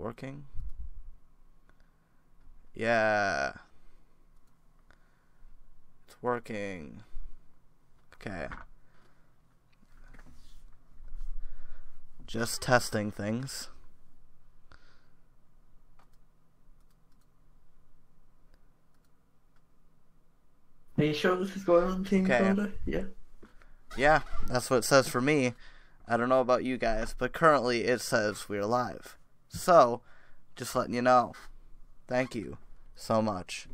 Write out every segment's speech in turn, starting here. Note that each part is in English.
working? Yeah. It's working. Okay. Just testing things. Are you sure this is going on Team Coder? Yeah. Yeah, that's what it says for me. I don't know about you guys, but currently it says we're live. So, just letting you know. Thank you so much.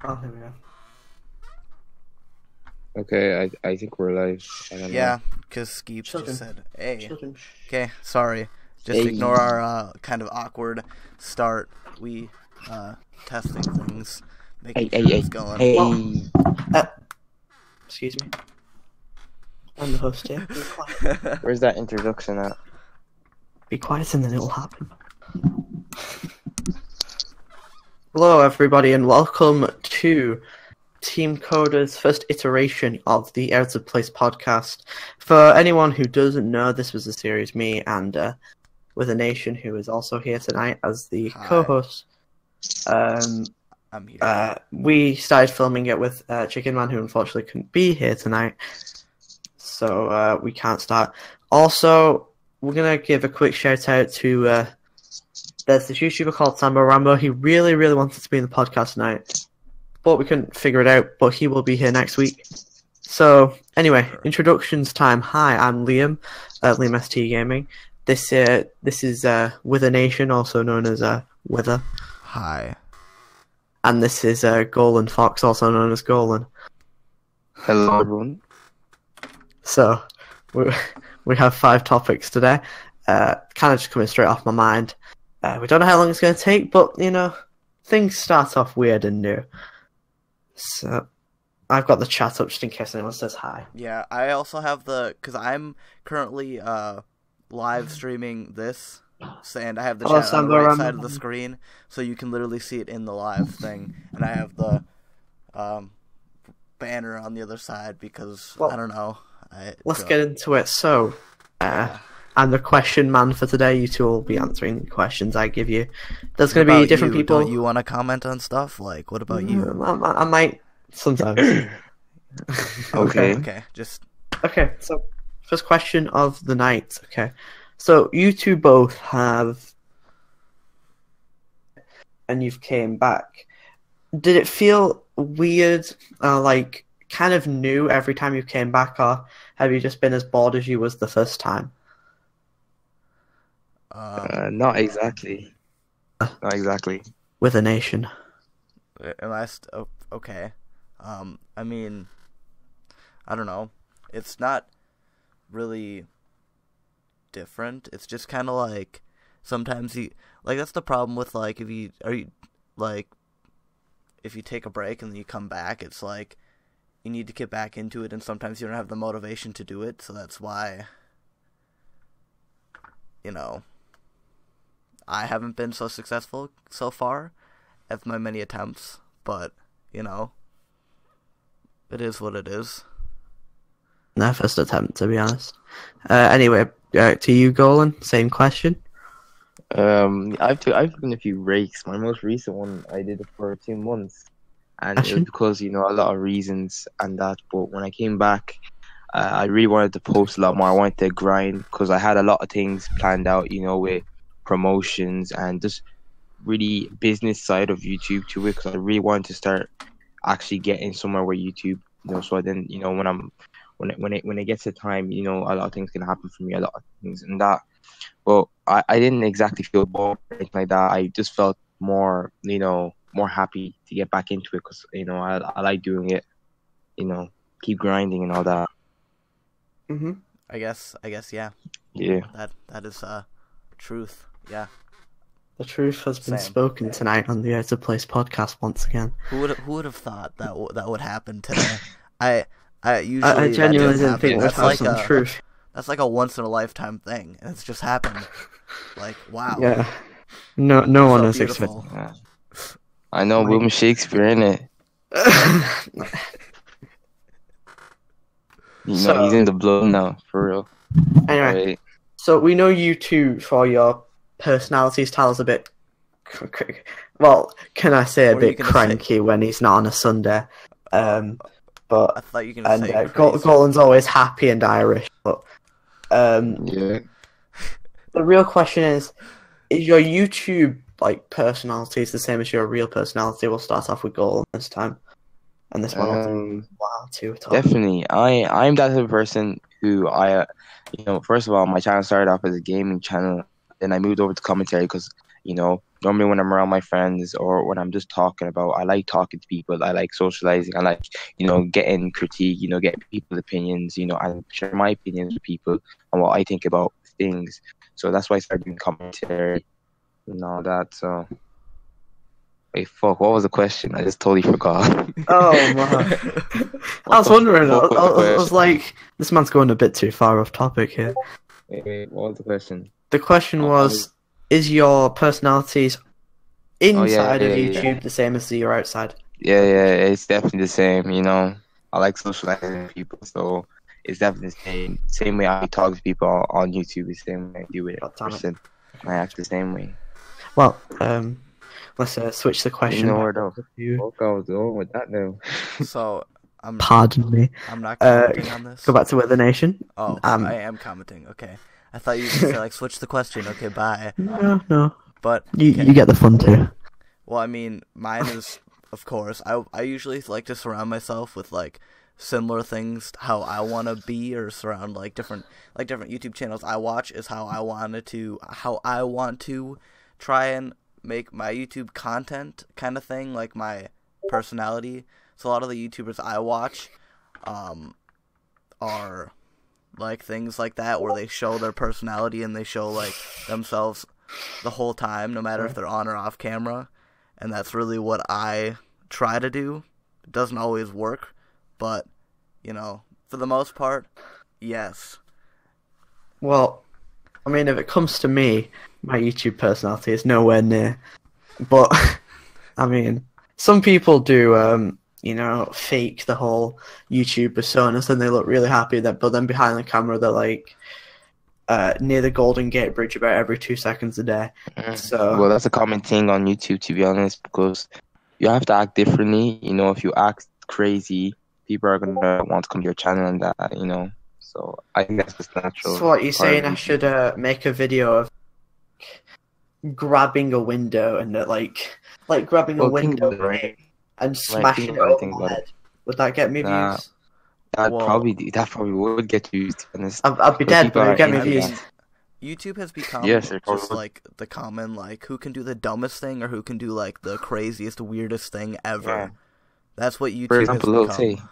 Oh, here we go. Okay, I think we're live. I don't know. Because Skeep Children. just said, hey. Children. Okay, sorry. Just Hey. ignore our kind of awkward start. We testing things, making sure it's going. Hey. Excuse me. I'm the host here. Be quiet. Where's that introduction at? Be quiet and then it will happen. Hello everybody and welcome to Team Coder's first iteration of the Out of Place podcast. For anyone who doesn't know, this was a series me and with a nation who is also here tonight as the Hi. co-host. I'm here. We started filming it with Chicken Man, who unfortunately couldn't be here tonight, so we can't start. Also, we're gonna give a quick shout out to there's this YouTuber called Sambo Rambo. He really wanted to be in the podcast tonight, but we couldn't figure it out. But he will be here next week. So anyway, introductions time. Hi, I'm Liam, Liam ST Gaming. This is Wither Nation, also known as Wither. Hi. And this is Golan Fox, also known as Golan. Hello, everyone. So, we have 5 topics today. Kind of just coming straight off my mind. We don't know how long it's going to take, but, you know, things start off weird and new. So, I've got the chat up just in case anyone says hi. Yeah, I also have because I'm currently live streaming this, and I have the Hello, chat on the Sambo right Rambo. side of the screen, so you can literally see it in the live thing, and I have the banner on the other side because, Well, I don't know. Let's get into it. So, I'm the question man for today. You two will be answering questions I give you. There's going to be different people. Don't you want to comment on stuff? Like, what about you? I might sometimes. Okay. Okay, just... Okay, so first question of the night. Okay, so you two both have, and you've came back. Did it feel weird, like kind of new every time you came back, or have you just been as bored as you was the first time? Not exactly. Not exactly. With a nation. Okay. I mean, I don't know. It's not really different. It's just kind of like sometimes that's the problem with like if you take a break and then you come back, it's like you need to get back into it, and sometimes you don't have the motivation to do it. So that's why, you know, I haven't been so successful so far at my many attempts, but you know, it is what it is. No, first attempt, to be honest. Anyway, to you, Golan, same question. I've taken a few breaks. My most recent one, I did it for 2 months, and it was because a lot of reasons and that. But when I came back, I really wanted to post a lot more. I wanted to grind because I had a lot of things planned out, with promotions and just really business side of YouTube to it. Because I really wanted to start actually getting somewhere where YouTube, so then when it gets to time, a lot of things can happen for me, a lot of things and that. But I didn't exactly feel bored or anything like that. I just felt more, more happy to get back into it because, I like doing it, keep grinding and all that. Mm-hmm. I guess, yeah. Yeah. That is truth. Yeah. The truth has been Same. spoken tonight on the Out of Place podcast once again. Who would have thought that would happen today? I usually I genuinely that doesn't didn't think happen. we'd That's have like some a truth. that's like a once in a lifetime thing, and it's just happened. Like, wow. Yeah. No one So has beautiful. expected. Yeah. I know William Shakespeare, innit? So- he's in the blood now, for real. Anyway, Right. so we know you two for your personality style's a bit, well, can I say a What are you bit gonna cranky when he's not on a Sunday. But I thought you were gonna say Golan's always happy and Irish. But Yeah. the real question is your YouTube like personality is the same as your real personality? We'll start off with Golan this time, and this one will take a while to talk. Definitely. I'm that type of person who first of all, my channel started off as a gaming channel, then I moved over to commentary because, normally when I'm around my friends or when I'm just talking about, I like talking to people, I like socializing, I like, getting critique, getting people's opinions, and share my opinions with people and what I think about things. So that's why I started doing commentary and all that. So, wait, fuck, what was the question? I just totally forgot. Oh man, I was wondering. I was like, this man's going a bit too far off topic here. Wait, what was the question? The question was, is your personalities inside of YouTube the same as you're outside? Yeah, it's definitely the same. I like socializing with people, so it's definitely the same way I talk to people on YouTube. The same way I do with a person. I act the same way. Well, let's switch the question. Where the fuck I was going with that now? So, pardon me. I'm not commenting on this. Go back to Weather Nation. Oh, I am commenting. Okay. I thought you were going to say, like, switch the question. Okay, bye. No. But you get the fun too. Well, I mean, mine is, of course, I usually like to surround myself with, like, similar things, how I want to be, or surround, like, different YouTube channels I watch is how I want to try and make my YouTube content kind of thing, like my personality. So a lot of the YouTubers I watch are like things like that, where they show their personality and they show like themselves the whole time, no matter if they're on or off camera. And that's really what I try to do. It doesn't always work, but for the most part, yes. Well, I mean, if it comes to me, my YouTube personality is nowhere near. But I mean, some people do fake the whole YouTube personas, and they look really happy. But then behind the camera, they're like near the Golden Gate Bridge about every 2 seconds a day. So, well, that's a common thing on YouTube, to be honest, because you have to act differently. If you act crazy, people are gonna want to come to your channel and that. So I think that's just natural. So what you're saying? I should make a video of grabbing a window and like grabbing a window. And smashing it over my head. Would that get me views? That probably would get views. I'd be dead, but it would get me views. YouTube has become just like the common, like, who can do the dumbest thing or who can do like the craziest, weirdest thing ever. Yeah. That's what YouTube has become.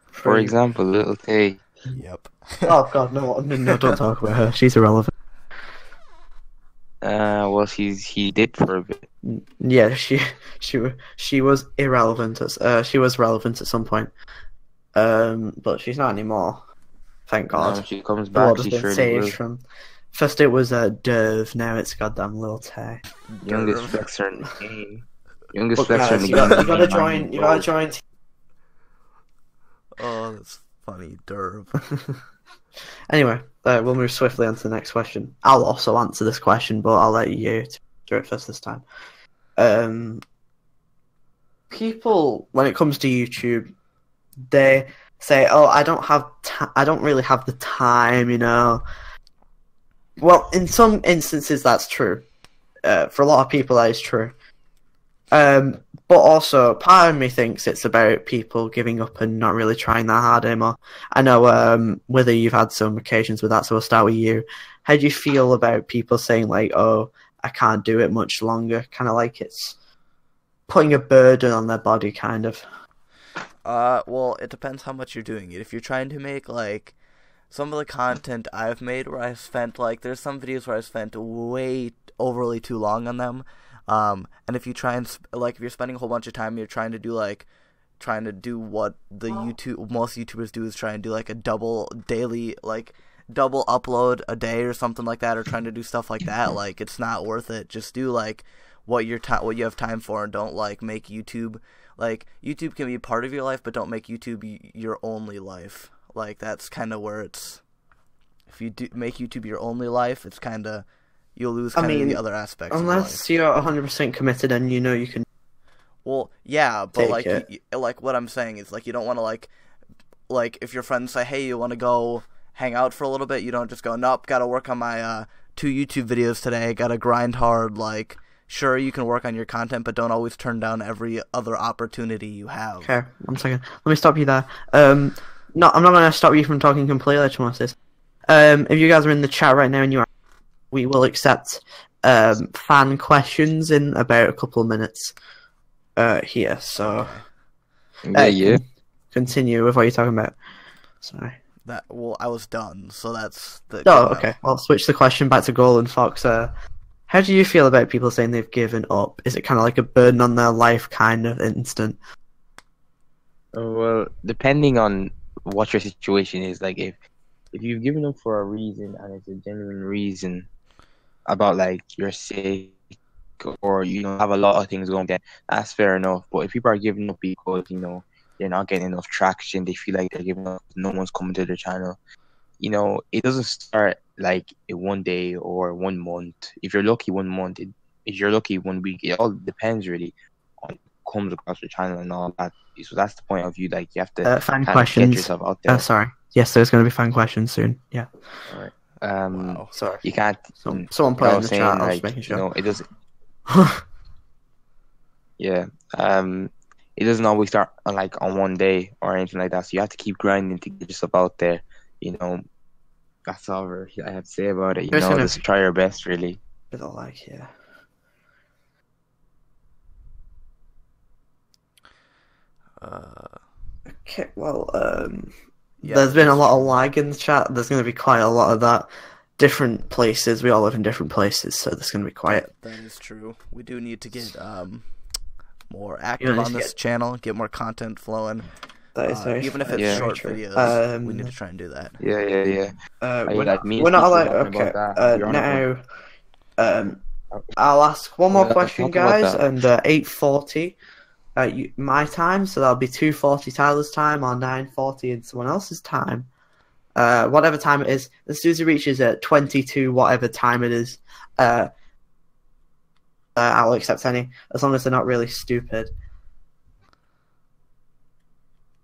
For example, Little Tay. Yep. Oh god, no, don't talk about her. She's irrelevant. Well, he did for a bit. Yeah, she was irrelevant. She was relevant at some point. But she's not anymore. Thank God. No, she comes back. She surely will. From first it was Derv, now it's goddamn Lil Tay. Youngest flexer in the game. Youngest Look, flexer in the you game. gotta join. You gotta join. Oh, that's funny, Derv. Anyway, we'll move swiftly on to the next question. I'll also answer this question, but I'll let you do it first this time. People, when it comes to YouTube, they say, "Oh, I don't really have the time," Well, in some instances, that's true. For a lot of people, that is true. But also, part of me thinks it's about people giving up and not really trying that hard anymore. I know, whether you've had some occasions with that, so we'll start with you. How do you feel about people saying, like, "Oh, I can't do it much longer," kind of like it's putting a burden on their body, kind of? Well, it depends how much you're doing it. If you're trying to make, like, some of the content I've made where I spent, like, there's some videos where I spent way overly too long on them. And if you try and, if you're spending a whole bunch of time, you're trying to do what most YouTubers do, is try and do, like, a double upload a day or something like that, or trying to do stuff like that. Like, it's not worth it. Just do, like, what you have time for, and don't, like, make YouTube, like, YouTube can be a part of your life, but don't make YouTube your only life. Like, that's kind of where it's, if you do make YouTube your only life, it's kind of you'll lose I kind of mean, the other aspects of life. Unless you're 100% committed and you know you can. Well, yeah, but Take like, it. like what I'm saying is like you don't want to like if your friends say, hey, you want to go hang out for a little bit, you don't just go, nope, gotta work on my 2 YouTube videos today, gotta grind hard. Like, sure, you can work on your content, but don't always turn down every other opportunity you have. Okay, 1 second. Let me stop you there. No, I'm not going to stop you from talking completely. I just want to say this. If you guys are in the chat right now and you are, we will accept fan questions in about a couple of minutes here. So, Yeah. continue with what you're talking about. Sorry. I was done, so that's the. Oh, okay. Well, switch the question back to Golan Fox. How do you feel about people saying they've given up? Is it kind of like a burden on their life kind of instant? Well, depending on what your situation is, like if you've given up for a reason and it's a genuine reason about like you're sick or have a lot of things going on, that's fair enough. But if people are giving up because they're not getting enough traction, they feel like they're giving up, no one's coming to their channel, it doesn't start like in 1 day or 1 month. If you're lucky, 1 month. If you're lucky, 1 week. It all depends really on what comes across your channel and all that. So that's the point of view. Like you have to fan kind questions. of get yourself out there. Sorry. Yes, there's going to be fan questions soon. Yeah. All right. Wow. Sorry. You can't. Someone put it in the saying, chat. I was like, making sure. it doesn't. Yeah. It doesn't always start on 1 day or anything like that. So you have to keep grinding to get yourself out there. That's all I have to say about it. Just try your best, really. Bit of like, yeah. Okay, well, there's been a lot of lag in the chat. There's going to be quite a lot of that. Different places. We all live in different places, so there's going to be quiet. That is true. We do need to get more active on this channel, get more content flowing. That is very even if it's short videos, we need to try and do that. Yeah. We're not allowed. Okay. Now, I'll ask one more question, guys, and 8:40. My time, so that'll be 2:40 Tyler's time or 9:40 in someone else's time. Whatever time it is, as soon as it reaches 22, whatever time it is, I'll accept any, as long as they're not really stupid.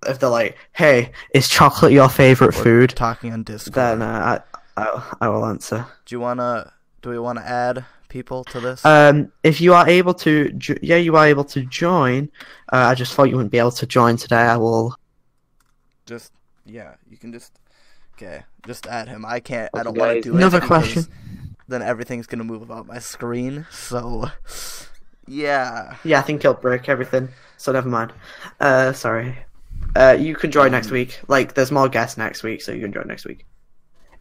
If they're like, "Hey, is chocolate your favorite food?" Talking on Discord. Then I will answer. Do we want to add people to this? If you are able to, you are able to join. I just thought you wouldn't be able to join today. I will. You can just. Okay, just add him. I can't. I don't want to do it. Another question. Then everything's gonna move about my screen. So, yeah. Yeah, I think it'll break everything. So never mind. Sorry. You can join next week. Like, there's more guests next week, so you can join next week.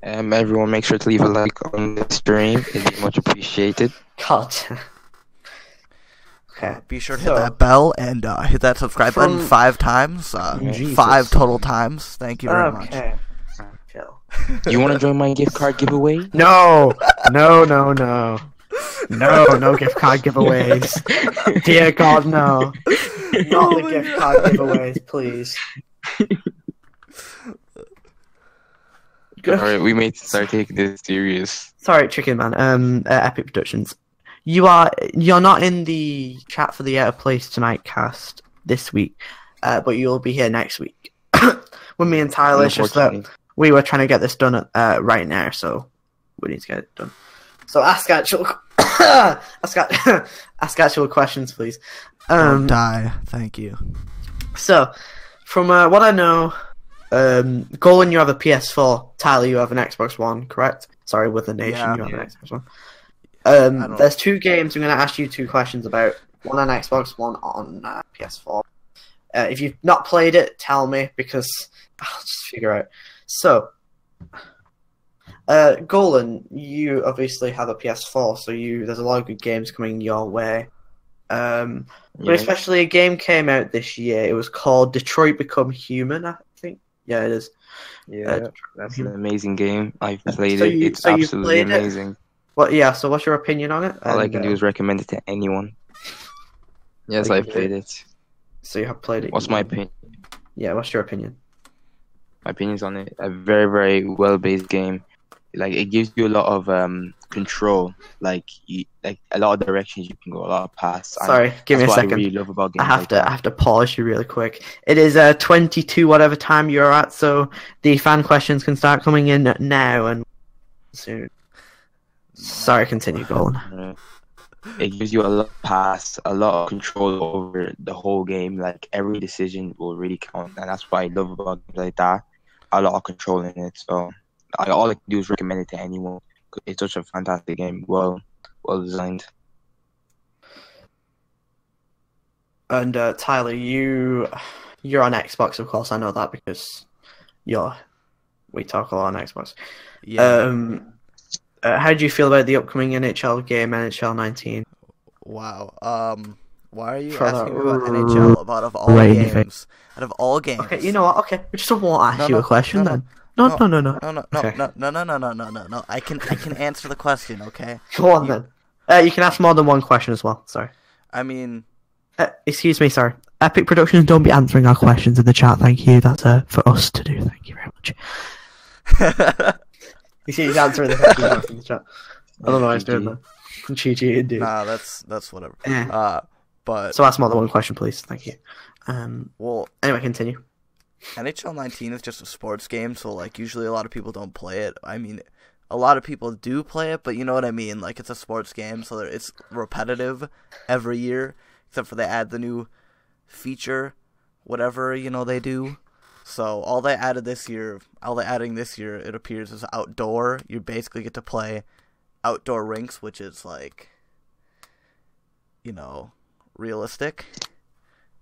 Everyone, make sure to leave a like on the stream. It'd be much appreciated. God. Okay. Be sure to hit that bell and hit that subscribe button 5 times. 5 total times. Thank you very much. Okay. You want to join my gift card giveaway? No gift card giveaways. Dear God, no. Not the gift card giveaways, please. Alright, we may start taking this serious. Sorry, Chicken Man. Epic Productions. You're not in the chat for the Out of Place Tonight cast this week, but you'll be here next week. With me and Tyler, it's just that we were trying to get this done right now, so we need to get it done. So ask actual questions, please. Don't die. Thank you. So, from what I know, Golan, you have a PS4. Tyler, you have an Xbox One, correct? Sorry, with the Nation, you have an Xbox One. There's 2 games I'm going to ask you 2 questions about. One on Xbox, one on PS4. If you've not played it, tell me, because I'll just figure out. So, Golan, you obviously have a PS4, so there's a lot of good games coming your way. But especially a game came out this year. It was called Detroit Become Human, I think. Yeah, it is. Yeah, that's an amazing game. I've played it. It's absolutely amazing. So what's your opinion on it? All I can do is recommend it to anyone. Yes, I've played it. So you have played it. What's my opinion? Yeah, what's your opinion? My opinions on it. A very, very well-based game. like it gives you a lot of control. Like a lot of directions you can go, a lot of paths. And Sorry, give me a that's what second. I really love about games I have like to that. I have to pause you really quick. It is 22 whatever time you're at, so the fan questions can start coming in now and soon. Sorry, continue, Golan. It gives you a lot of paths, a lot of control over the whole game. Like every decision will really count, and that's what I love about games like that. A lot of control in it. So all I can do is recommend it to anyone. It's such a fantastic game, well designed. And Tyler, you're on Xbox, of course. I know that because we talk a lot on Xbox. Yeah. How do you feel about the upcoming NHL game, NHL 19? Wow. Why are you For asking me the about NHL? Out of all rain games. Out of all games. Okay, you know what? Okay, we just won't ask No, you no, a question no, then. No. No. No. Okay. No. I can answer the question, okay? Go on then. You can ask more than one question as well. Sorry. I mean, Excuse me, sorry. Epic Productions, don't be answering our questions in the chat, thank you. That's for us to do, thank you very much. You see, he's answering the questions in the chat. I don't know why he's doing that. GG, indeed. nah, that's whatever. Yeah. But So ask more than one question, please. Thank you. well, Anyway, continue. NHL 19 is just a sports game, so like usually a lot of people don't play it. I mean, a lot of people do play it, but you know what I mean. Like it's a sports game, so it's repetitive every year, except for they add the new feature, whatever they do. So all they adding this year, it appears, is outdoor. You basically get to play outdoor rinks, which is like, realistic.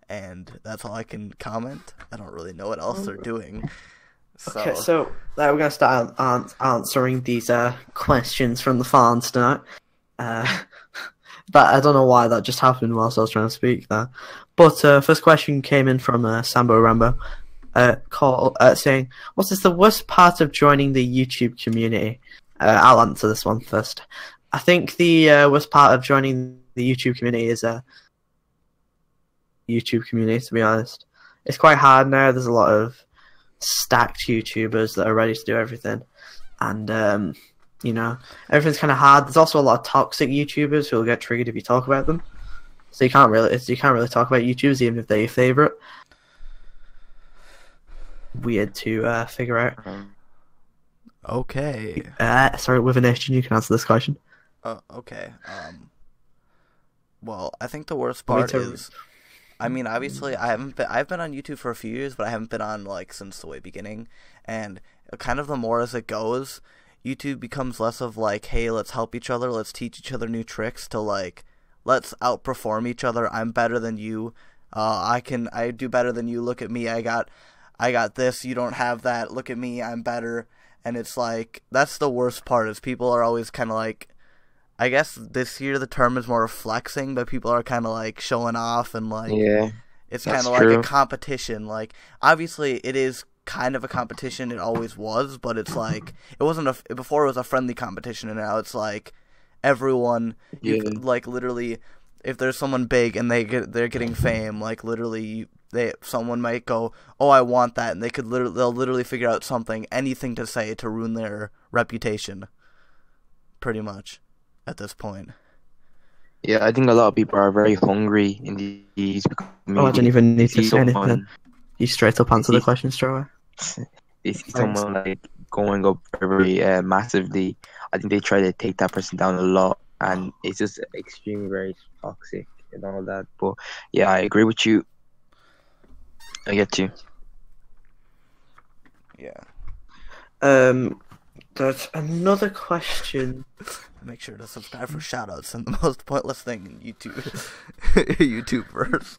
And that's all I can comment. I don't really know what else they're doing. So, Okay, so we're going to start answering these questions from the fans tonight. But I don't know why that just happened whilst I was trying to speak there. But first question came in from Sambo Rambo, saying, "What is the worst part of joining the YouTube community?" I'll answer this one first. I think the worst part of joining the YouTube community is YouTube community, to be honest. It's quite hard now. There's a lot of stacked YouTubers that are ready to do everything, and everything's kind of hard. There's also a lot of toxic YouTubers who will get triggered if you talk about them, so you can't really talk about YouTubers even if they're your favorite. Weird to figure out. okay. Sorry, with an Nation, you can answer this question. Okay. Well, I think the worst part is, I mean, obviously, I've been on YouTube for a few years, but I haven't been on since the way beginning, and kind of the more as it goes, YouTube becomes less of like, hey, let's help each other, let's teach each other new tricks, to like, let's outperform each other. I'm better than you. I do better than you. Look at me. I got this. You don't have that. Look at me. I'm better. And it's like, that's the worst part, is people are always kind of like, I guess this year the term is more flexing, but people are kind of like showing off, and like, Yeah, it's that's kind of like true. a competition. Like, obviously it is kind of a competition, it always was, but it's like, it wasn't before it was a friendly competition, and now it's like everyone, like literally, if there's someone big and they're getting fame, like literally someone might go, oh, I want that, and they'll literally figure out anything to say to ruin their reputation, pretty much, at this point. Yeah, I think a lot of people are very hungry in these. Oh, I didn't even need to say anything. Someone, You straight up answer the question straight away. they see someone like going up very massively. I think they try to take that person down a lot, and it's just extremely very toxic and all that. But yeah, I agree with you. I get you. Yeah. There's another question. Make sure to subscribe for shoutouts and the most pointless thing in YouTube. YouTubeverse.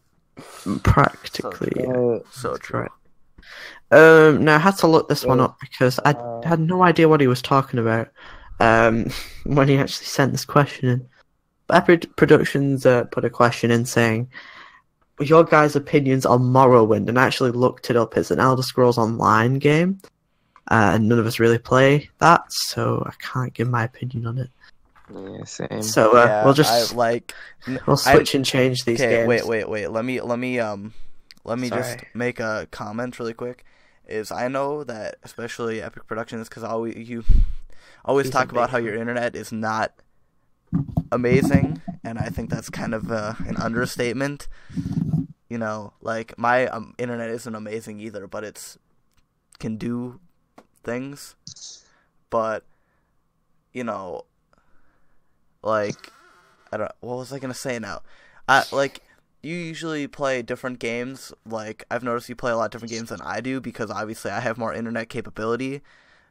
Practically, yeah. So true. Right. Now I had to look this one up because I had no idea what he was talking about when he actually sent this question in. But Epic Productions put a question in saying, your guys' opinions on Morrowind, and I actually looked it up. It's an Elder Scrolls Online game, and none of us really play that, so I can't give my opinion on it. Yeah, same. So we'll just we'll switch and change these games. Wait. Let me just make a comment really quick. I know that especially Epic Productions, because always He's talk a about big how your internet is not amazing, and I think that's kind of an understatement. You know, like my internet isn't amazing either, but it's can do things. But you know, like I don't. What was I gonna say now? Like you usually play different games. Like I've noticed you play a lot of different games than I do because obviously I have more internet capability.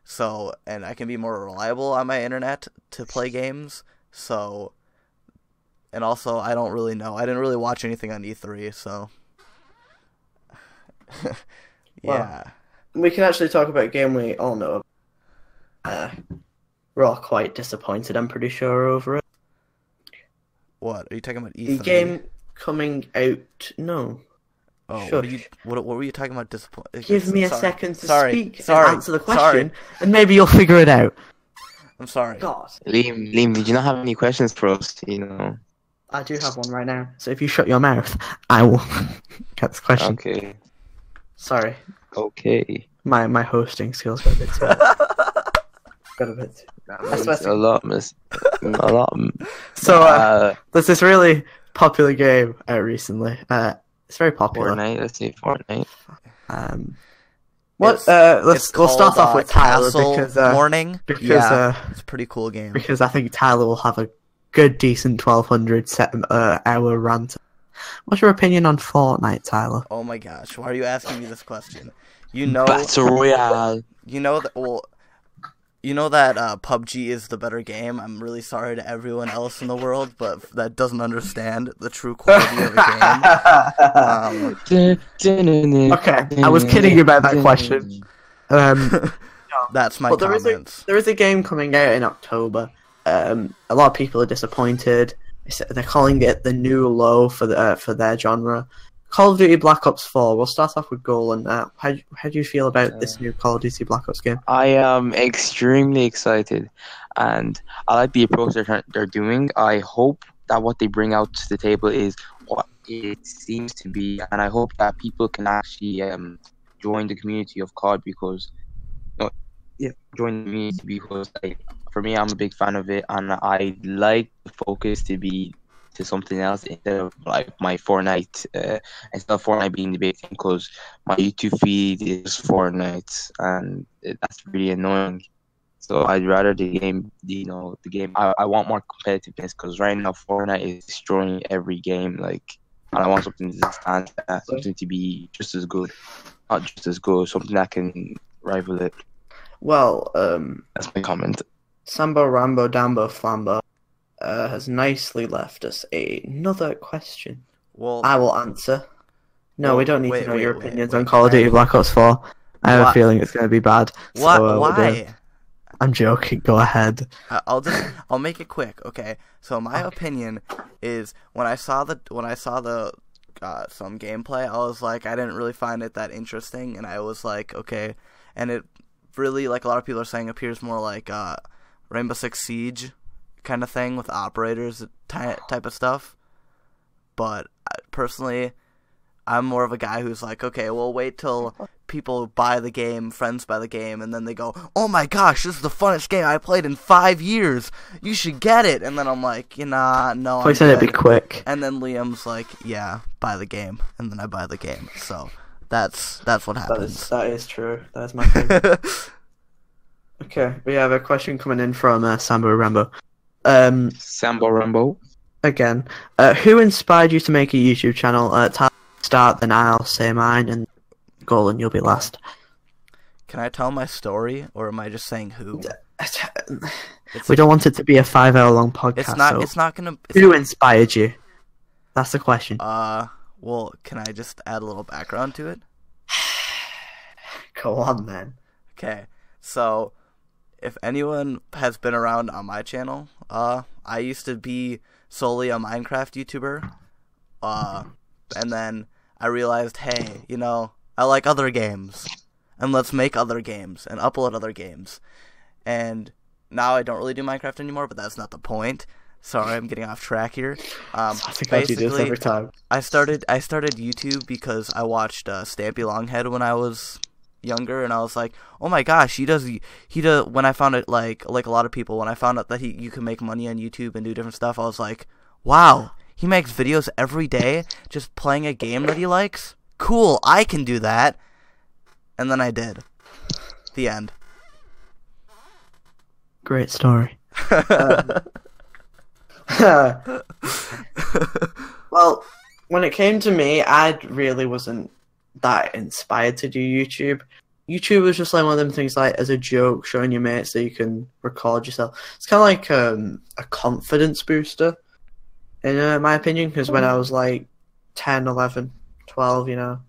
So and I can be more reliable on my internet to play games. So and also I don't really know. I didn't really watch anything on E3. So yeah. We can actually talk about a game we all know. We're all quite disappointed, I'm pretty sure, over it. What are you talking about? E3? The game coming out. No. Oh, Sure. what were you talking about? Give me a second to speak and Sorry. answer the question, and maybe you'll figure it out. I'm sorry. God. Liam, did you not have any questions for us? You know. I do have one right now, so if you shut your mouth, I will get this question. Okay. Sorry. Okay. My hosting skills got a bit too... got a bit too... That's a lot, miss. A lot. So, there's this really popular game out recently. It's very popular. Fortnite. Let's see, Fortnite. We'll start off with Tyler Castle because Morning. because Yeah, it's a pretty cool game. because I think Tyler will have a good, decent 1,200 hour rant. What's your opinion on Fortnite, Tyler? Oh my gosh, why are you asking me this question? You know, Battle Royale. you know that. Well, you know that PUBG is the better game. I'm really sorry to everyone else in the world, but that doesn't understand the true quality of a game. Okay, I was kidding you about that question. That's my Well, comments. there is a game coming out in October. A lot of people are disappointed. They're calling it the new low for their genre. Call of Duty Black Ops 4. We'll start off with Golan. How do you feel about this new Call of Duty Black Ops game? I am extremely excited, and I like the approach they're doing. I hope that what they bring out to the table is what it seems to be, and I hope that people can actually join the community of COD because, join the community because, like, for me, I'm a big fan of it, and I like the focus to be to something else instead of like my Fortnite, instead of Fortnite being the big thing, because my YouTube feed is Fortnite, and that's really annoying. So I'd rather the game, I want more competitiveness, because right now Fortnite is destroying every game, like, and I want something to stand, something to be just as good, not just as good, something that can rival it. Well, That's my comment. Sambo Rambo Dambo Flambo has nicely left us another question. Well, I will answer. No, Well, we don't need wait, to know wait, your wait, opinions wait, on Call of Duty Black Ops 4. I have Why- a feeling it's going to be bad. So, why? I'm joking. Go ahead. I'll make it quick. Okay. So my opinion is when I saw the some gameplay, I was like, I didn't really find it that interesting, and I was like, okay, and it really, like a lot of people are saying, appears more like Rainbow Six Siege kind of thing with operators type of stuff. But personally, I'm more of a guy who's like, okay, well, wait till people buy the game, friends buy the game, and then they go, oh my gosh, this is the funnest game I played in 5 years. You should get it. And then I'm like, nah, no, I I'm said it'd be good. quick. And then Liam's like, yeah, buy the game. And then I buy the game. So that's what happens. That is true. That is my favorite. Okay, we have a question coming in from Sambo Rambo. Sambo Rambo. Again, who inspired you to make a YouTube channel? Tyler, start, then I'll say mine, and Golan, you'll be last. Can I tell my story, or am I just saying who? We don't want it to be a 5-hour-long podcast. It's not. so It's not gonna. who inspired you? That's the question. Well, can I just add a little background to it? Go on, then. Okay, so if anyone has been around on my channel, I used to be solely a Minecraft YouTuber, and then I realized, hey, I like other games, and let's make other games and upload other games, and now I don't really do Minecraft anymore, but that's not the point. Sorry, I'm getting off track here. I think I do this every time. I started YouTube because I watched Stampy Longhead when I was younger, and I was like, oh my gosh, he does. When I found it, like a lot of people, when I found out that you can make money on YouTube and do different stuff, I was like, wow, he makes videos every day just playing a game that he likes. Cool, I can do that. And then I did. The end. Great story. Well, when it came to me, I really wasn't that inspired to do YouTube. YouTube was just like one of them things, like as a joke, showing your mates so you can record yourself. It's kind of like a confidence booster, in my opinion, because when I was like 10, 11, 12,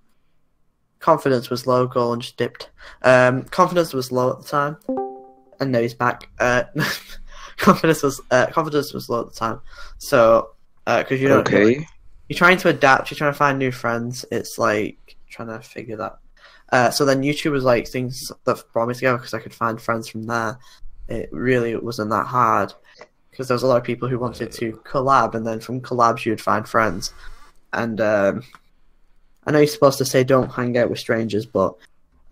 confidence was low, Golan just dipped. Confidence was low at the time, and now he's back. Confidence was low at the time, so because Okay. You're trying to adapt, you're trying to find new friends. It's like trying to figure that. So then YouTube was like things that brought me together because I could find friends from there. It really wasn't that hard because there was a lot of people who wanted to collab, and then from collabs you'd find friends. And I know you're supposed to say don't hang out with strangers, but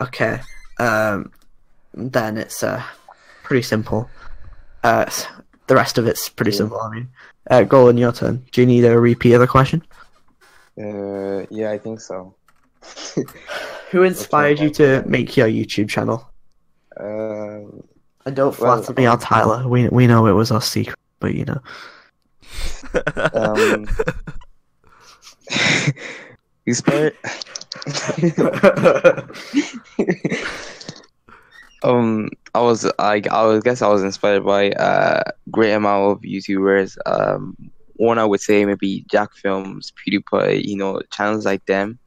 okay. Then it's pretty simple. The rest of it's pretty simple. I mean, Golan, your turn. Do you need a repeat of the question? Yeah, I think so. Who inspired you to make your YouTube channel? And don't flatter me on Tyler. We know it was our secret, but Inspired. I guess I was inspired by a great amount of YouTubers. One I would say maybe Jack Films, PewDiePie, channels like them.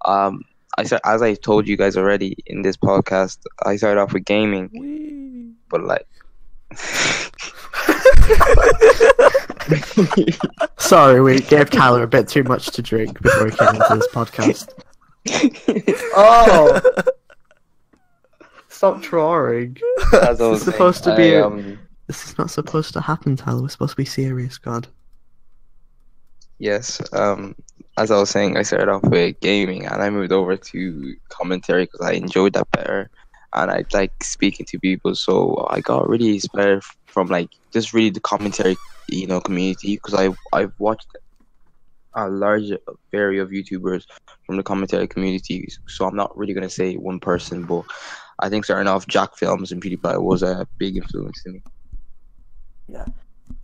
As I told you guys already in this podcast, I started off with gaming, but like. Sorry, we gave Tyler a bit too much to drink before he came into this podcast. Oh. Stop drawing. As I was supposed to be. This is not supposed to happen, Tyler. We're supposed to be serious, God. Yes. As I was saying, I started off with gaming, and I moved over to commentary because I enjoyed that better, and I like speaking to people. So I got really inspired from like just really the commentary, community, because I've watched a large variety of YouTubers from the commentary community. So I'm not really gonna say one person, but I think starting off Jack Films and PewDiePie was a big influence to me. Yeah.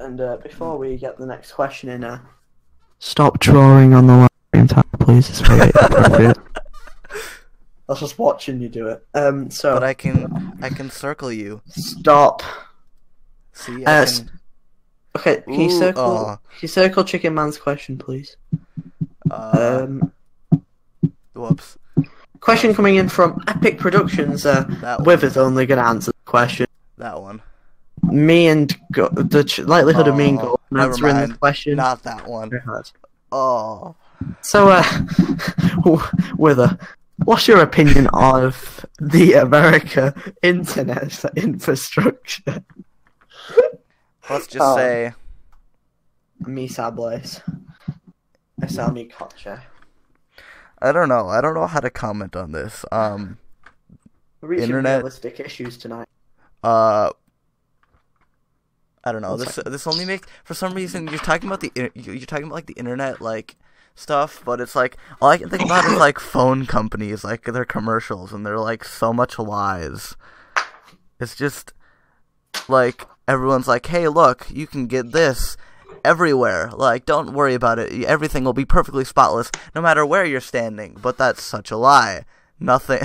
And before we get the next question in, stop drawing on the line, Tyler, please. It's very appropriate. I was just watching you do it. So. But I can circle you. Stop. See, Okay, can you circle Chicken Man's question, please? Whoops. Question coming in from Epic Productions. Wither's only going to answer the question. That one. Me and the likelihood of me and Golan answering the question. Not that one. Oh. So, Wither, what's your opinion of the America internet infrastructure? Let's just say... Me sablays. Esa mi coche. I don't know. I don't know how to comment on this. We're reaching internet... realistic issues tonight. I don't know. This only makes... For some reason, you're talking about like the internet, like, stuff, but it's like... All I can think about is, like, phone companies, like, their commercials, and they're, like, so much lies. It's just... Like, everyone's like, hey, look, you can get this everywhere. Like, don't worry about it. Everything will be perfectly spotless, no matter where you're standing. But that's such a lie. Nothing.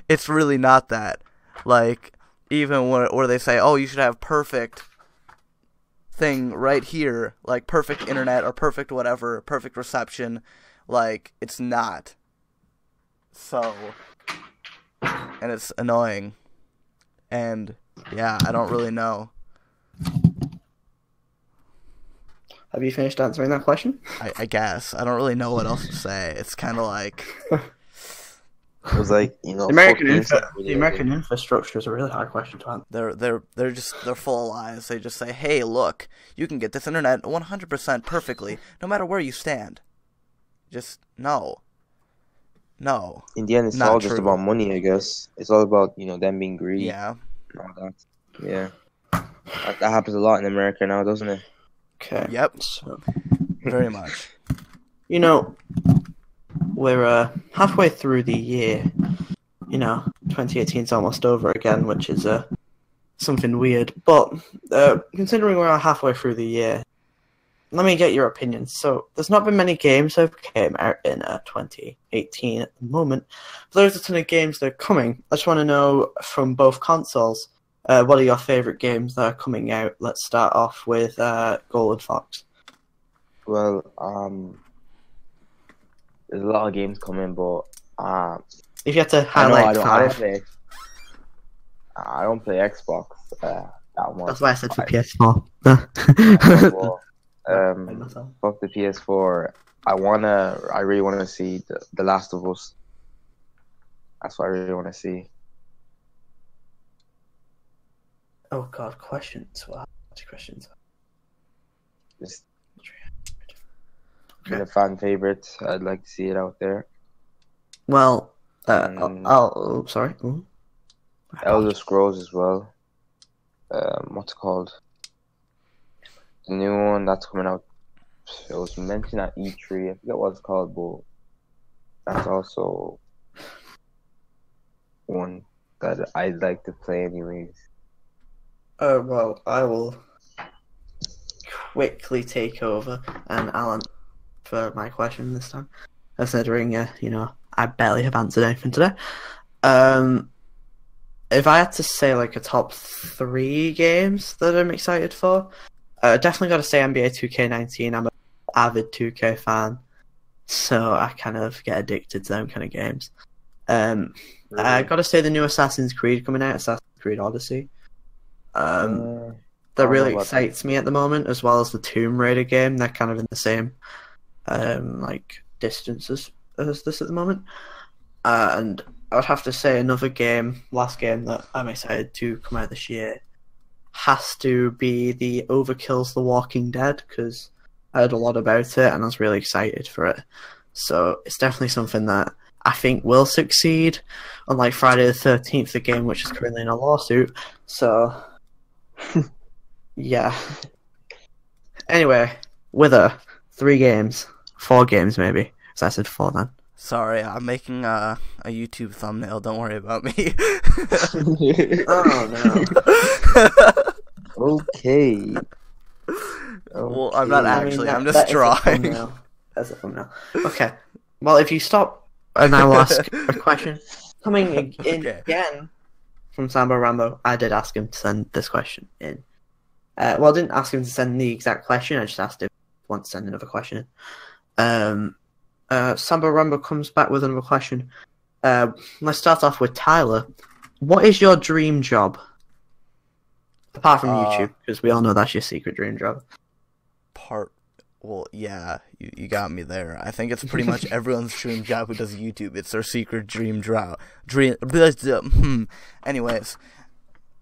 It's really not that. Like, even where they say, oh, you should have perfect thing right here, like perfect internet or perfect whatever, perfect reception. Like, it's not. So, and it's annoying. And, yeah, I don't really know. Have you finished answering that question? I guess. I don't really know what else to say. It's kind of like... It was like, the American infrastructure is a really hard question to answer. They're full of lies. They just say, hey, look, you can get this internet 100% perfectly, no matter where you stand. Just, no. No. In the end, it's Not all just true. about money, I guess. It's all about, them being greedy Yeah. and all that. Yeah. That happens a lot in America now, doesn't it? Okay. Yep. So, Very much. we're halfway through the year. 2018 is almost over again, which is something weird. But considering we're halfway through the year, let me get your opinion. So, there's not been many games that came out in 2018 at the moment. But there's a ton of games that are coming. I just want to know from both consoles, what are your favourite games that are coming out? Let's start off with Golden Fox. Well, there's a lot of games coming, but If you had to I know highlight I don't five. play. I don't play Xbox that much. That's why I said for PS4. Well, fuck the PS4. I really wanna see the Last of Us. That's what I really wanna see. Oh god, questions. What questions? Just been a fan favorite. I'd like to see it out there. Well, sorry. Ooh. Elder Scrolls as well. What's it called? The new one that's coming out. It was mentioned at E3. I forget what it's called, but that's also one that I'd like to play anyways. Well, I will quickly take over, and Alan, for my question this time, considering, I barely have answered anything today. If I had to say, like, a top 3 games that I'm excited for, definitely got to say NBA 2K19. I'm an avid 2K fan, so I kind of get addicted to them kind of games. I got to say the new Assassin's Creed coming out, Assassin's Creed Odyssey. That really excites me at the moment, as well as the Tomb Raider game. They're kind of in the same distances as this at the moment. And I would have to say another last game that I'm excited to come out this year has to be the Overkill's The Walking Dead, because I heard a lot about it and I was really excited for it. So it's definitely something that I think will succeed, unlike Friday the 13th, the game which is currently in a lawsuit. So, yeah. Anyway, Wither, 3 games, 4 games maybe, because I said 4 then. Sorry, I'm making a YouTube thumbnail. Don't worry about me. Oh no. Okay. Well, I'm not actually. I'm just that is a drawing. thumbnail. That's a thumbnail. Okay. Well, if you stop, and I will ask a question. Coming in Okay. again from Sambo Rambo, I did ask him to send this question in. Well, I didn't ask him to send the exact question. I just asked him if he wants to send another question in. Sambo Rambo comes back with another question. Let's start off with Tyler. What is your dream job? Apart from YouTube, because we all know that's your secret dream job. Well, yeah, you got me there. I think it's pretty much everyone's dream job who does YouTube. It's their secret dream job. Anyways,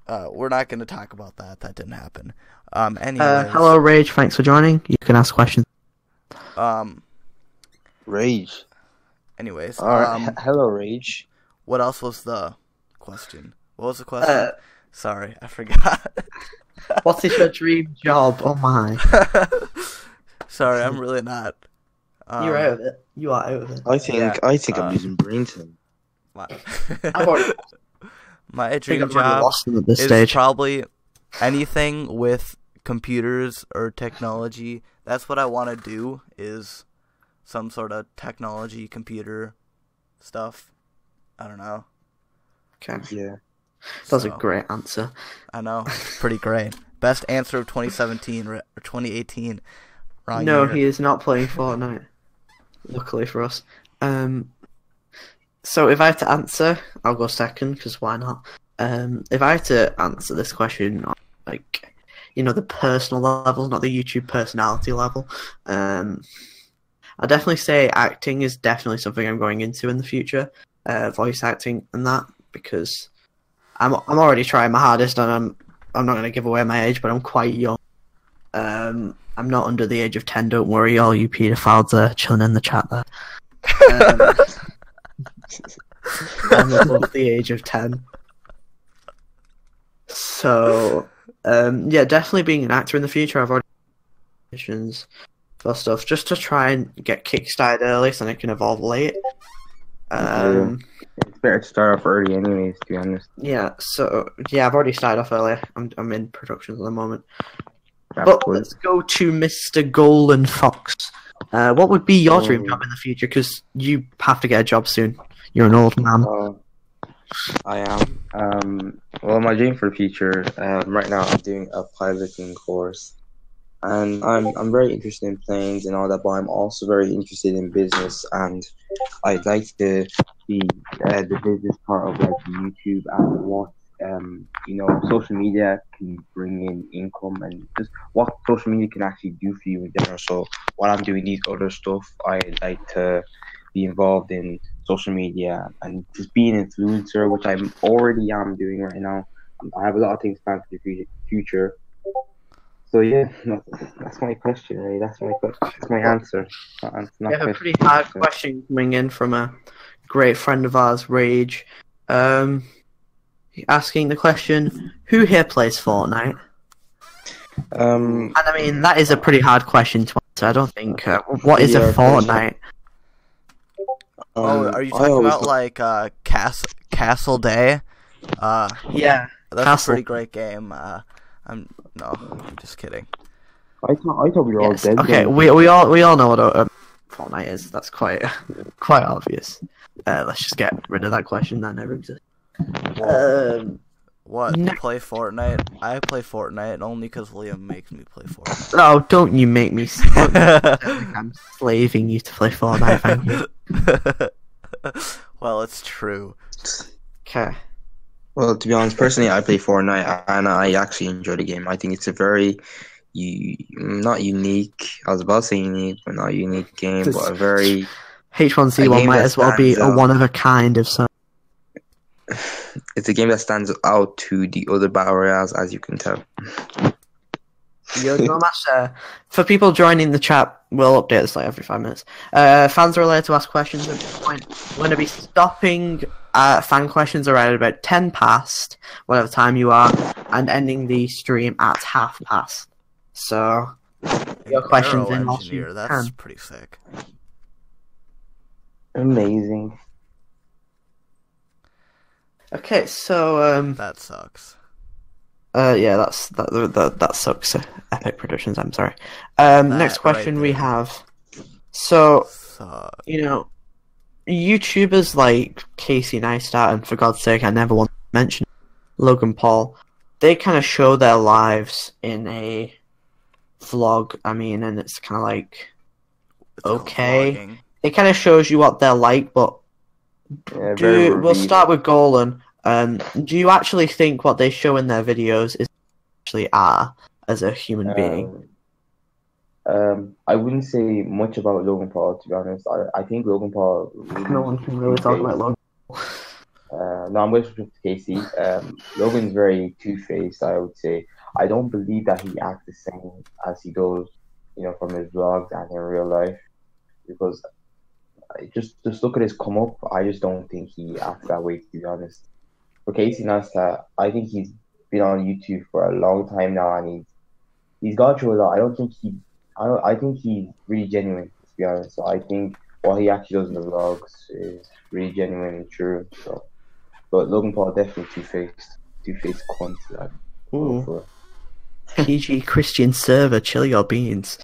we're not going to talk about that. That didn't happen. Anyways, hello, Rage. Thanks for joining. You can ask questions. Rage. Anyways, hello, Rage. what else was the question? What was the question? Sorry, I forgot. What is your dream job? Oh my. Sorry, I'm really not. You're out of it. You are out of it. I think I'm losing brain cells. I've already, My dream I've already job lost them at this is stage. probably anything with computers or technology. That's what I want to do, is some sort of technology, computer stuff. I don't know. Okay. Yeah. That's a great answer. I know. It's pretty great. Best answer of 2017 or 2018. Wrong No, year. he is not playing Fortnite. Luckily for us. So if I had to answer, I'll go second, because why not? If I had to answer this question on, the personal level, not the YouTube personality level, I'd definitely say acting is definitely something I'm going into in the future. Voice acting and that, because I'm already trying my hardest, and I'm not going to give away my age, but I'm quite young. I'm not under the age of 10, don't worry, all you paedophiles are chilling in the chat there. I'm above the age of 10. So, yeah, definitely being an actor in the future. I've already auditions for stuff just to try and get kickstarted early so I can evolve late. It's better to start off early anyways, to be honest. Yeah, so, yeah, I've already started off early. I'm in productions at the moment. That's But good. let's go to Mr. Golden Fox. What would be your dream job in the future? Because you have to get a job soon. You're an old man. I am. Well, my dream for the future, right now I'm doing a piloting course. And I'm very interested in planes and all that, but I'm also very interested in business, and I'd like to be the business part of like YouTube and what social media can bring in income and just what social media can actually do for you in general. So while I'm doing these other stuff, I'd like to be involved in social media and just be an influencer, which I already am doing right now. I have a lot of things planned for the future. So yeah, that's my question, right? That's my answer. We have a pretty hard question coming in from a great friend of ours, Rage. Asking the question, who here plays Fortnite? And I mean, that is a pretty hard question to answer. I don't think. What is a Fortnite? Are you talking about like Castle Day? Yeah, that's Castle. a pretty great game. I'm just kidding. I thought we were all dead. Okay, we all know what a Fortnite is. That's quite obvious. Let's just get rid of that question. That never exists. What? Play Fortnite? I play Fortnite only because Liam makes me play Fortnite. Oh, don't you make me I'm slaving you to play Fortnite, thank you. Well, it's true. Okay. Well, to be honest, personally, I play Fortnite and I actually enjoy the game. I think it's a very not unique. I was about to say unique, but not unique game, but a very H1Z1 might as well be a one of a kind of some. It's a game that stands out to the other battle royales, as you can tell. For people joining the chat, we'll update this like every 5 minutes. Fans are allowed to ask questions at this point. We're going to be stopping fan questions around about 10 past, whatever time you are, and ending the stream at 5:30. So, your questions in whilst you That's can. pretty sick. Amazing. Okay, so that sucks. Yeah, that sucks. Epic Productions. I'm sorry. Next question right we have. So, sucks. YouTubers like Casey Neistat, and for God's sake, I never want to mention Logan Paul. They kind of show their lives in a vlog. I mean, and it's kind of like okay. It kind of shows you what they're like, but. We'll start with Golan. Do you actually think what they show in their videos is actually are as a human being? I wouldn't say much about Logan Paul, to be honest. I think Logan Paul. No one can really talk about Logan. No, I'm with Casey. Logan's very two-faced, I would say. I don't believe that he acts the same as he does, from his vlogs and in real life, because. Just look at his come up. I just don't think he acts that way, to be honest. For Casey Neistat, I think he's been on YouTube for a long time now, and he's gone through a lot. I think he's really genuine, to be honest. So I think what he actually does in the vlogs is really genuine and true. So, but Logan Paul definitely two-faced cunt. Ooh. PG Christian server, chill your beans.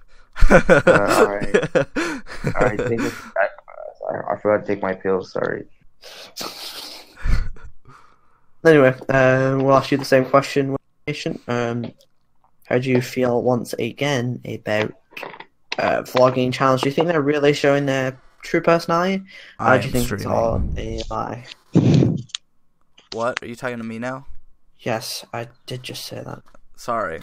Alright, take it. I forgot to take my pills, sorry. Anyway, we'll ask you the same question. How do you feel once again about vlogging channels? Do you think they're really showing their true personality? Or do you think it's all a lie? What? Are you talking to me now? Yes, I did just say that. Sorry.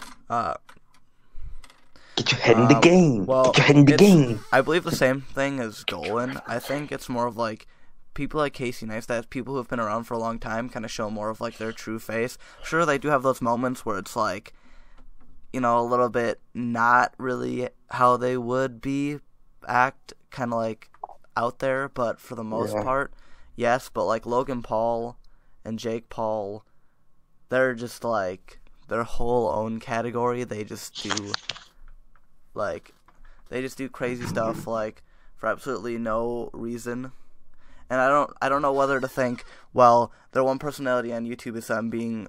Get your head in the game. Well, Get your head in the game. I believe the same thing as Golan. I think it's more of like people like Casey Neistat, people who have been around for a long time, kind of show more of like their true face. Sure, they do have those moments where it's like, a little bit not really how they would act, kind of like out there. But for the most part, yes, but like Logan Paul and Jake Paul, they're just like their whole own category. They just do crazy stuff like for absolutely no reason. And I don't know whether to think, well, their one personality on YouTube is them being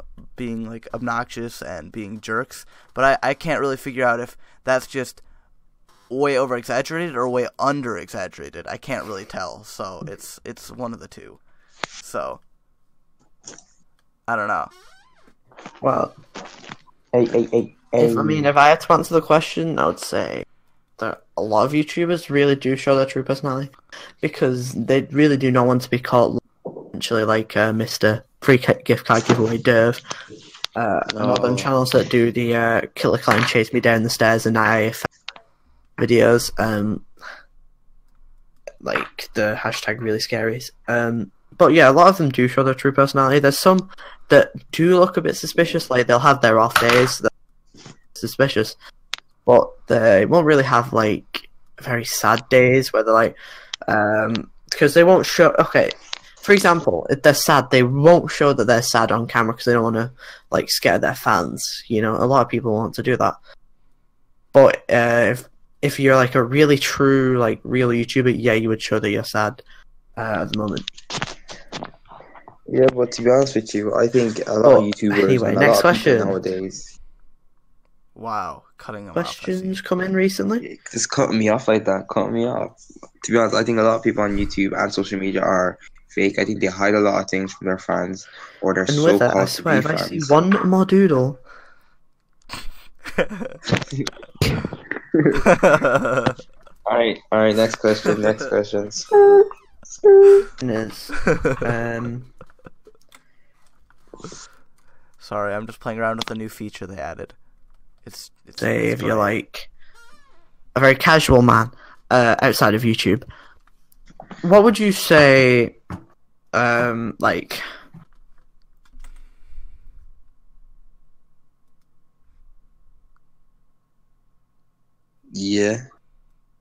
like obnoxious and being jerks, but I can't really figure out if that's just way over exaggerated or way under exaggerated. I can't really tell. So it's one of the two. So I don't know. Well, Hey. if I had to answer the question, I would say that a lot of YouTubers really do show their true personality because they really do not want to be caught essentially like Mr. Free Gift Card Giveaway Derv. And all them channels that do the Killer Clown Chase Me Down the Stairs and I videos, like the hashtag really scaries. But yeah, a lot of them do show their true personality. There's some that do look a bit suspicious, like they'll have their off days that are suspicious, but they won't really have like very sad days where they're like, because they won't show. Okay, for example, if they're sad, they won't show that they're sad on camera because they don't want to like scare their fans. You know, a lot of people want to do that. But if you're like a really true, like real YouTuber, yeah, you would show that you're sad at the moment. Yeah, but to be honest with you, I think a lot of YouTubers anyway, and a next lot of people question. nowadays. Wow, cutting them Questions off. come in recently? Just cutting me off like that, cutting me off. To be honest, I think a lot of people on YouTube and social media are fake. I think they hide a lot of things from their fans, or they're And so with it, I called to swear, be if I see fans. one more doodle, Alright, next question, next questions. is Sorry, I'm just playing around with a new feature they added. It's say it's if you're great. like a very casual man outside of YouTube, what would you say? Like, Yeah.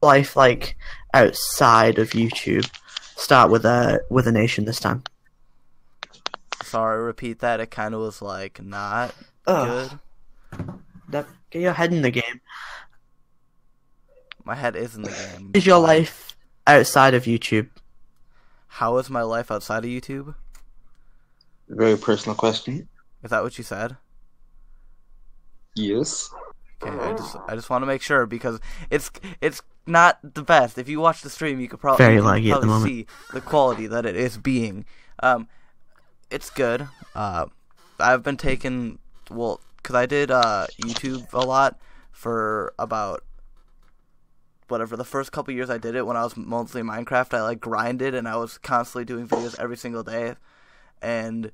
life like outside of YouTube. Start with a nation this time. Sorry, repeat that. It kind of was like not Ugh. good. Get your head in the game. My head is in the game. What is your life outside of YouTube? How is my life outside of YouTube? Very personal question. Is that what you said? Yes. Okay, I just want to make sure because it's not the best. If you watch the stream, you could probably Very laggy at the moment. see the quality that it is being. It's good. I've been taking because I did YouTube a lot for about whatever the first couple years I did it when I was mostly Minecraft. I like grinded and I was constantly doing videos every single day, and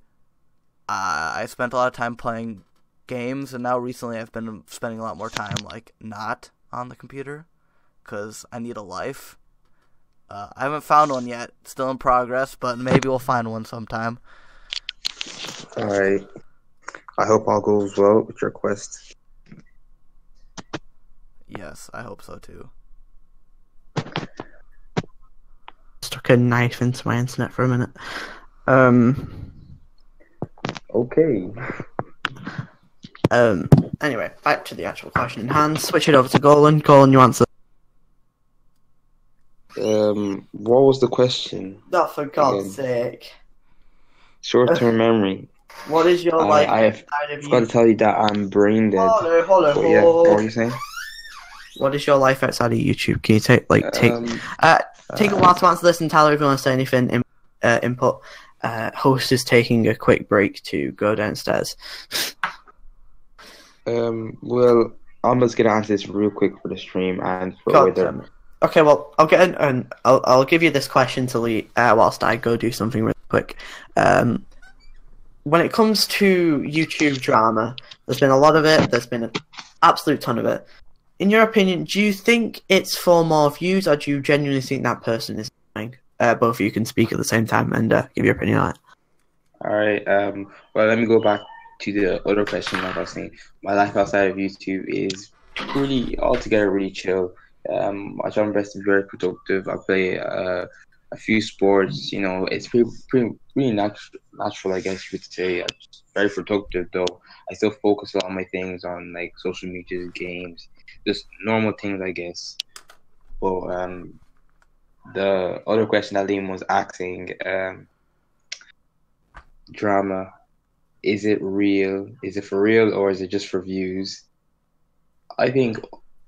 I spent a lot of time playing games, and now recently I've been spending a lot more time like not on the computer because I need a life. I haven't found one yet, still in progress, but maybe we'll find one sometime. Alright. I hope all goes well with your quest. Yes, I hope so too. Stuck a knife into my internet for a minute. Okay. Anyway, back to the actual question in hand. Switch it over to Golan. Golan, you answer. What was the question? Oh, for God's Again. sake. Short-term memory. What is your life I have outside of got to YouTube? tell you that I'm brain dead. Hold on. But yeah, what were you saying? What is your life outside of YouTube? Can you take a while to answer this, and Tyler, if you want to say anything, input. Host is taking a quick break to go downstairs. Well, I'm just gonna answer this real quick for the stream and for God whether. damn it. Okay, well, I'll get in, I'll give you this question to lead whilst I go do something really quick. When it comes to YouTube drama, there's been a lot of it. There's been an absolute ton of it. In your opinion, do you think it's for more views, or do you genuinely think that person is annoying? Both of you can speak at the same time and give your opinion on it. Alright, well, let me go back to the other question. Like I was saying, my life outside of YouTube is altogether really chill. I try my best to be very productive. I play a few sports. You know, it's pretty natural, I guess you could say. It's very productive, though. I still focus a lot of my things on like social media, games, just normal things, I guess. But the other question that Liam was asking, drama, is it real? Is it for real, or is it just for views? I think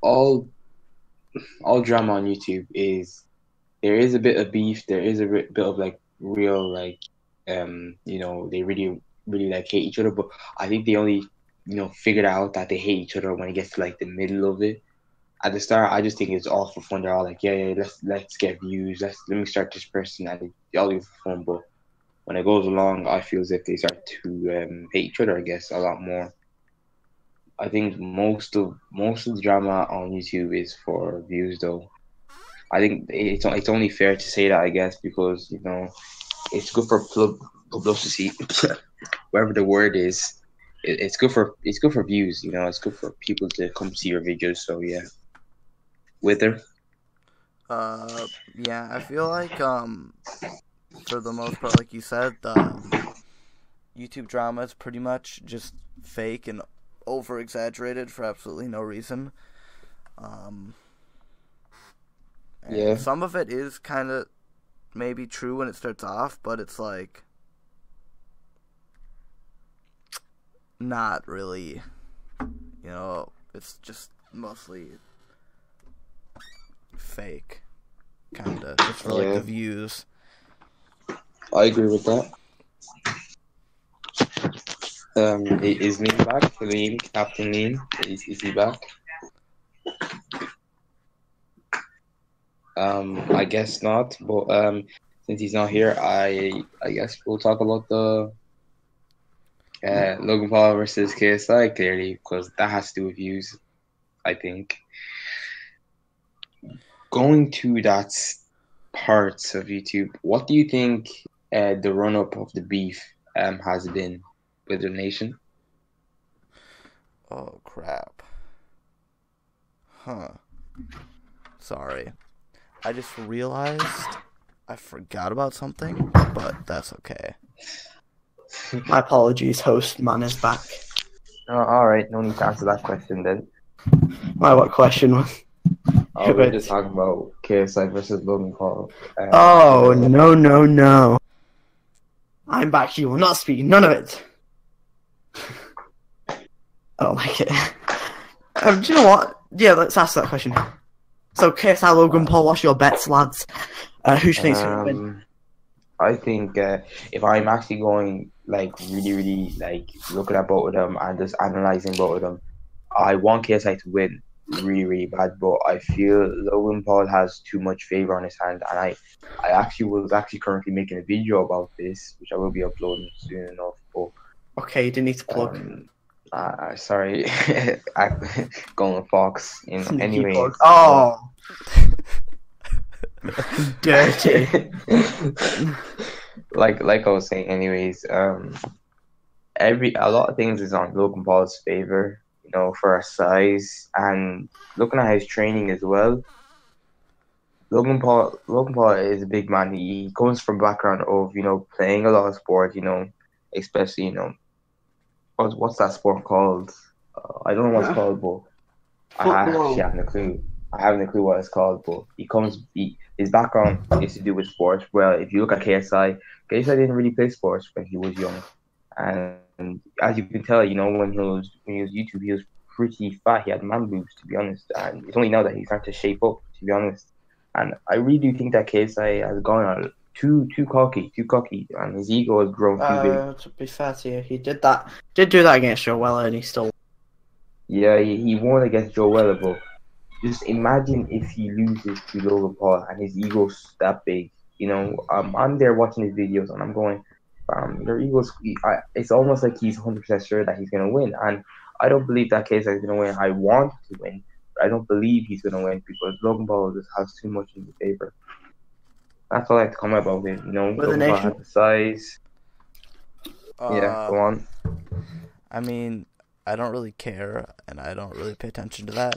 all all drama on YouTube is there is a bit of beef, there is a bit of like real like they really like hate each other, but I think they only figured out that they hate each other when it gets to like the middle of it. At the start, I just think it's all for fun. They're all like, yeah, let's get views. Let me start this person, and they all do it for fun. But when it goes along, I feel as if they start to hate each other, I guess, a lot more. I think most of the drama on YouTube is for views, though. I think it's only fair to say that, I guess, because it's good for publicity, whatever the word is. It's good for views. It's good for people to come see your videos. So yeah, Wither. Yeah, I feel like for the most part, like you said, the YouTube drama is pretty much just fake and over exaggerated for absolutely no reason. Yeah. Some of it is kind of maybe true when it starts off, but it's like not really. It's just mostly fake, kind of, just for like the views. I agree with that. Is Liam back? Liam, Captain Liam, is he back? I guess not. But since he's not here, I guess we'll talk about the Logan Paul versus KSI clearly, because that has to do with views, I think. Going to that parts of YouTube, what do you think the run-up of the beef has been with the nation? Oh, crap. Huh. Sorry. I just realized I forgot about something, but that's okay. My apologies, host man is back. Oh, all right, no need to answer that question then. Why, what question? We're just talking about KSI versus Logan Paul. Oh, no. I'm back, you will not speak, none of it. I don't like it. Do you know what? Yeah, let's ask that question. So, KSI, Logan Paul, what's your bets, lads? Who do you think's going to win? I think if I'm actually going like really like looking at both of them and just analyzing both of them, I want KSI to win really bad, but I feel Logan Paul has too much favor on his hand, and I was currently making a video about this, which I will be uploading soon enough. But okay, you didn't need to plug. Sorry, going Fox. Anyway. Oh. Dirty. like I was saying, anyways, a lot of things is on Logan Paul's favor, for our size and looking at his training as well. Logan Paul is a big man. He comes from a background of playing a lot of sport, especially what's that sport called? I don't know what it's called, but I actually haven't a clue. I haven't a clue what it's called, but his background is to do with sports. Well, if you look at KSI didn't really play sports when he was young, and as you can tell, when he was YouTube, he was pretty fat. He had man boobs, to be honest, and it's only now that he's starting to shape up, to be honest. And I really do think that KSI has gone on too cocky, and his ego has grown too big. To be fair to you, he did do that against Joe Weller, and he still. Yeah, he won against Joe Weller, but just imagine if he loses to Logan Paul and his ego's that big. I'm there watching his videos and I'm going, your ego's. It's almost like he's 100% sure that he's gonna win, and I don't believe that KSI is gonna win. I want to win, but I don't believe he's gonna win because Logan Paul just has too much in his favor. That's all I have to comment about it. Logan Paul has the size. Yeah, go on. I mean, I don't really care, and I don't really pay attention to that.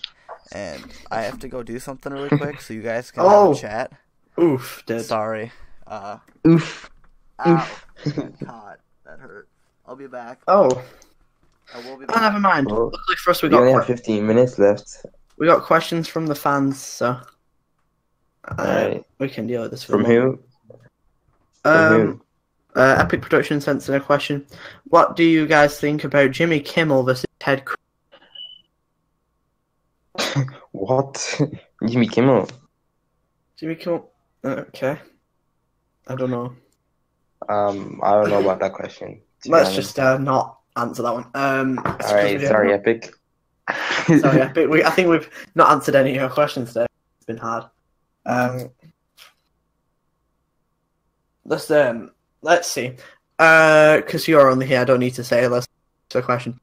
And I have to go do something really quick, so you guys can have a chat. Oof, dude. Sorry. Oof. Ow. God, that hurt. I'll be back. Oh, I will be oh, back. never mind. Well, Luckily for us, we We only have got 15 minutes left. questions from the fans, so Alright. we can deal with this. For From the moment. who? From who? Epic Production sent in a question. What do you guys think about Jimmy Kimmel versus Ted Cruz? What? Jimmy Kimmel? Jimmy Kimmel. Okay. I don't know. I don't know about that question. to be Let's honest. just not answer that one. Alright, sorry, Epic. Sorry, Epic. I think we've not answered any of your questions today. It's been hard. Let's see. Because you're only here, I don't need to say. Let's answer the question.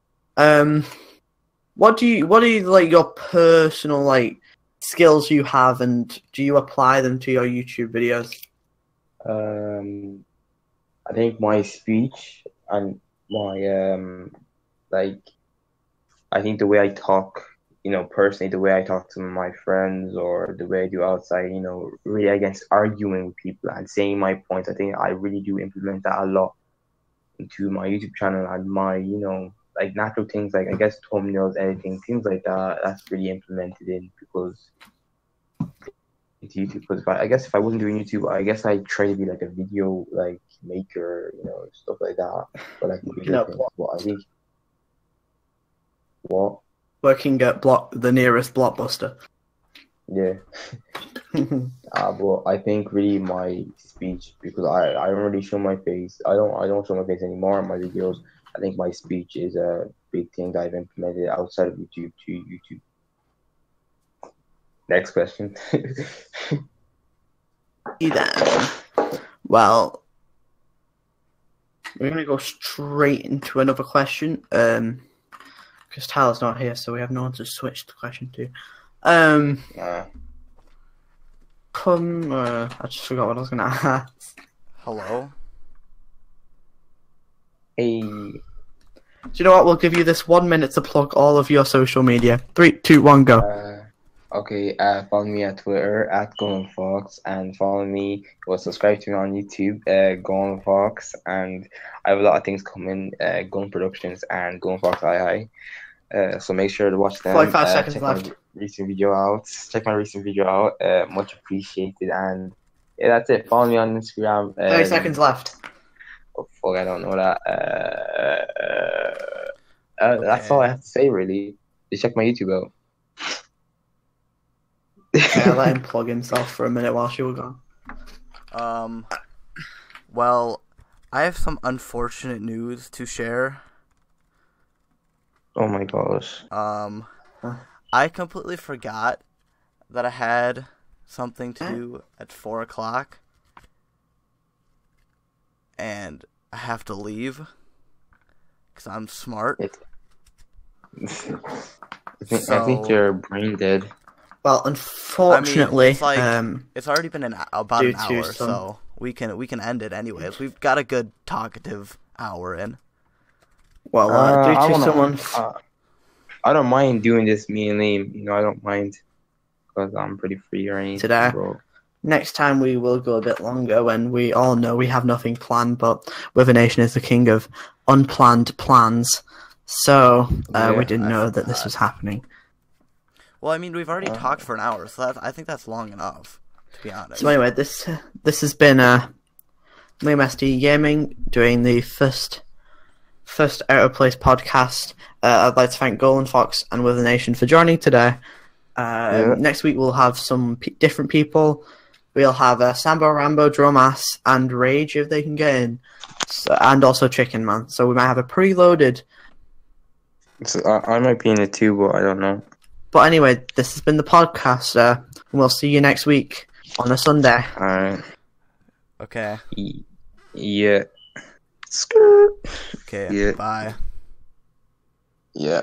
What are like your personal like skills you have, and do you apply them to your YouTube videos? I think my speech and my like I think the way I talk, personally, the way I talk to my friends or the way I do outside, really against arguing with people and saying my points. I think I really do implement that a lot into my YouTube channel and my, like natural things like I guess thumbnails, editing, things like that. That's really implemented in because it's YouTube. Because if I wasn't doing YouTube, I guess I'd try to be like a video like maker, stuff like that. But like video things. But I think what. Working at the nearest Blockbuster. Yeah. But I think really my speech, because I don't really show my face. I don't show my face anymore in my videos. I think my speech is a big thing that I've implemented outside of YouTube to YouTube. Next question. Well, we're gonna go straight into another question. Because Tyler's not here, so we have no one to switch the question to. I just forgot what I was going to ask. Hello? Hey. Do you know what? We'll give you this 1 minute to plug all of your social media. 3, 2, 1, go. Okay, follow me at Twitter at GoldenFox and follow me or subscribe to me on YouTube, GoldenFox, and I have a lot of things coming, Golden Productions and GoldenFox II. So make sure to watch them. 45 seconds check left. My recent video out. Check my recent video out. Much appreciated. And yeah, that's it. Follow me on Instagram. 30 seconds left. Oh fuck, I don't know that. That's all I have to say really. Just check my YouTube out. Yeah, let him plug himself for a minute while she was gone. Well, I have some unfortunate news to share. Oh my gosh. I completely forgot that I had something to do at 4 o'clock. And I have to leave. Because I'm smart. I think you're brain dead. Well, unfortunately, I mean, it's already been about an hour, some... so we can end it anyways. We've got a good talkative hour in. Well, I don't mind doing this, me and Liam. I don't mind because I'm pretty free or anything. Today, next time we will go a bit longer when we all know we have nothing planned, but Wither Nation is the king of unplanned plans. So we didn't know that this was happening. Well, I mean, we've already talked for an hour, so I think that's long enough, to be honest. So anyway, this has been Liam SD Gaming doing the first Out of Place podcast. I'd like to thank GoldenFox and Wither Nation for joining today. Next week we'll have some different people. We'll have Sambo Rambo, Drumass, and Rage if they can get in, and also Chicken Man. So we might have a preloaded. So I might be in it too, but I don't know. But anyway, this has been the podcast. And we'll see you next week on a Sunday. Alright. Okay. Yeah. Skirt. Okay. Yeah. Bye. Yeah.